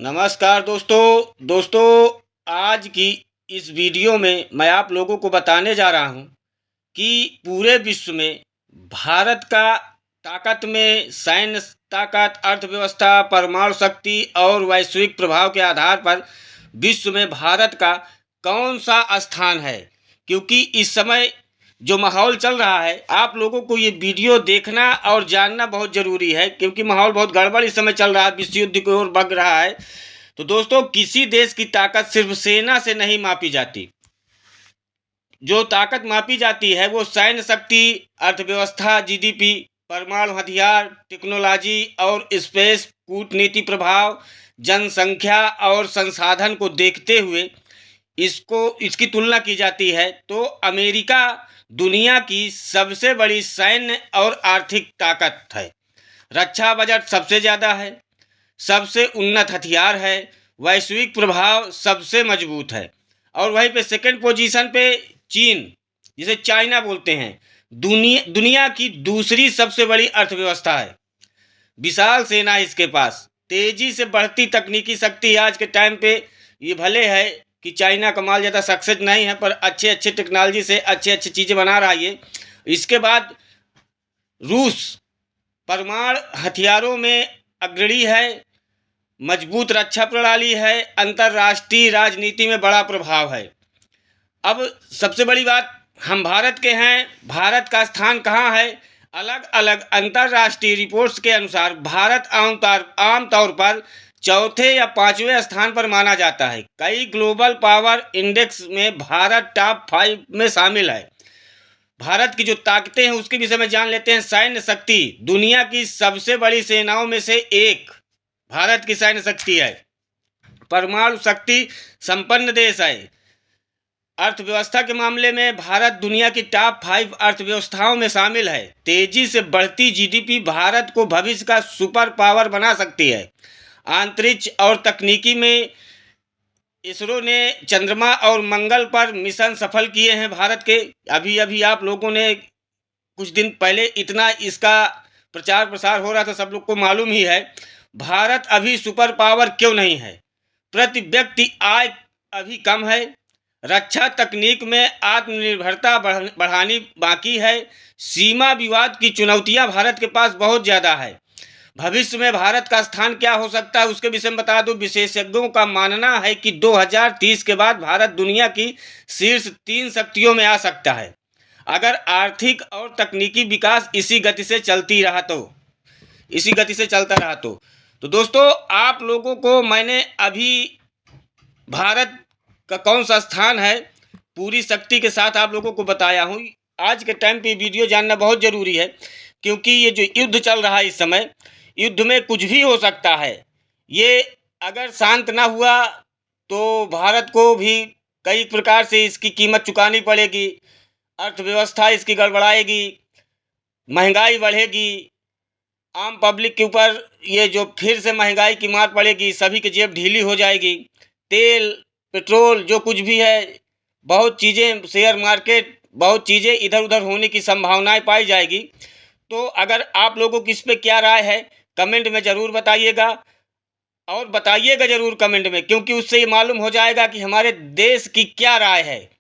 नमस्कार दोस्तों आज की इस वीडियो में मैं आप लोगों को बताने जा रहा हूं कि पूरे विश्व में भारत का ताकत में सैन्य ताकत, अर्थव्यवस्था, परमाणु शक्ति और वैश्विक प्रभाव के आधार पर विश्व में भारत का कौन सा स्थान है। क्योंकि इस समय जो माहौल चल रहा है, आप लोगों को ये वीडियो देखना और जानना बहुत ज़रूरी है, क्योंकि माहौल बहुत गड़बड़ इस समय चल रहा है, विश्व युद्ध की ओर बढ़ रहा है। तो दोस्तों, किसी देश की ताकत सिर्फ सेना से नहीं मापी जाती। जो ताकत मापी जाती है वो सैन्य शक्ति, अर्थव्यवस्था, जीडीपी, परमाणु हथियार, टेक्नोलॉजी और स्पेस, कूटनीति प्रभाव, जनसंख्या और संसाधन को देखते हुए इसकी तुलना की जाती है। तो अमेरिका दुनिया की सबसे बड़ी सैन्य और आर्थिक ताकत है। रक्षा बजट सबसे ज़्यादा है, सबसे उन्नत हथियार है, वैश्विक प्रभाव सबसे मजबूत है। और वहीं पे सेकंड पोजीशन पे चीन, जिसे चाइना बोलते हैं, दुनिया की दूसरी सबसे बड़ी अर्थव्यवस्था है। विशाल सेना है इसके पास, तेजी से बढ़ती तकनीकी शक्ति। आज के टाइम पे ये भले है कि चाइना का माल ज़्यादा सक्सेस नहीं है, पर अच्छे टेक्नोलॉजी से अच्छे चीज़ें बना रहा है ये। इसके बाद रूस परमाणु हथियारों में अग्रणी है, मजबूत रक्षा प्रणाली है, अंतर्राष्ट्रीय राजनीति में बड़ा प्रभाव है। अब सबसे बड़ी बात, हम भारत के हैं। भारत का स्थान कहाँ है? अलग अलग अंतर्राष्ट्रीय रिपोर्ट्स के अनुसार भारत आमतौर पर चौथे या पांचवें स्थान पर माना जाता है। कई ग्लोबल पावर इंडेक्स में भारत टॉप 5 में शामिल है। भारत की जो ताकतें हैं उसके विषय में जान लेते हैं। सैन्य शक्ति, दुनिया की सबसे बड़ी सेनाओं में से एक भारत की सैन्य शक्ति है। परमाणु शक्ति संपन्न देश है। अर्थव्यवस्था के मामले में भारत दुनिया की टॉप 5 अर्थव्यवस्थाओं में शामिल है। तेजी से बढ़ती जीडीपी भारत को भविष्य का सुपर पावर बना सकती है। अंतरिक्ष और तकनीकी में इसरो ने चंद्रमा और मंगल पर मिशन सफल किए हैं भारत के। अभी आप लोगों ने कुछ दिन पहले इतना इसका प्रचार प्रसार हो रहा था, सब लोग को मालूम ही है। भारत अभी सुपर पावर क्यों नहीं है? प्रति व्यक्ति आय अभी कम है। रक्षा तकनीक में आत्मनिर्भरता बढ़ानी बाकी है। सीमा विवाद की चुनौतियां भारत के पास बहुत ज़्यादा है। भविष्य में भारत का स्थान क्या हो सकता है उसके विषय में बता दूं। विशेषज्ञों का मानना है कि 2030 के बाद भारत दुनिया की शीर्ष 3 शक्तियों में आ सकता है, अगर आर्थिक और तकनीकी विकास इसी गति से चलता रहा तो दोस्तों, आप लोगों को मैंने अभी भारत का कौन सा स्थान है पूरी शक्ति के साथ आप लोगों को बताया हूँ। आज के टाइम पे वीडियो जानना बहुत ज़रूरी है, क्योंकि ये जो युद्ध चल रहा है इस समय, युद्ध में कुछ भी हो सकता है। ये अगर शांत ना हुआ तो भारत को भी कई प्रकार से इसकी कीमत चुकानी पड़ेगी। अर्थव्यवस्था इसकी गड़बड़ाएगी, महंगाई बढ़ेगी, आम पब्लिक के ऊपर ये जो फिर से महंगाई की मार पड़ेगी, सभी की जेब ढीली हो जाएगी। तेल, पेट्रोल, जो कुछ भी है, बहुत चीज़ें, शेयर मार्केट, बहुत चीज़ें इधर उधर होने की संभावनाएं पाई जाएगी। तो अगर आप लोगों की इस पर क्या राय है, कमेंट में ज़रूर बताइएगा। और बताइएगा ज़रूर कमेंट में, क्योंकि उससे ये मालूम हो जाएगा कि हमारे देश की क्या राय है।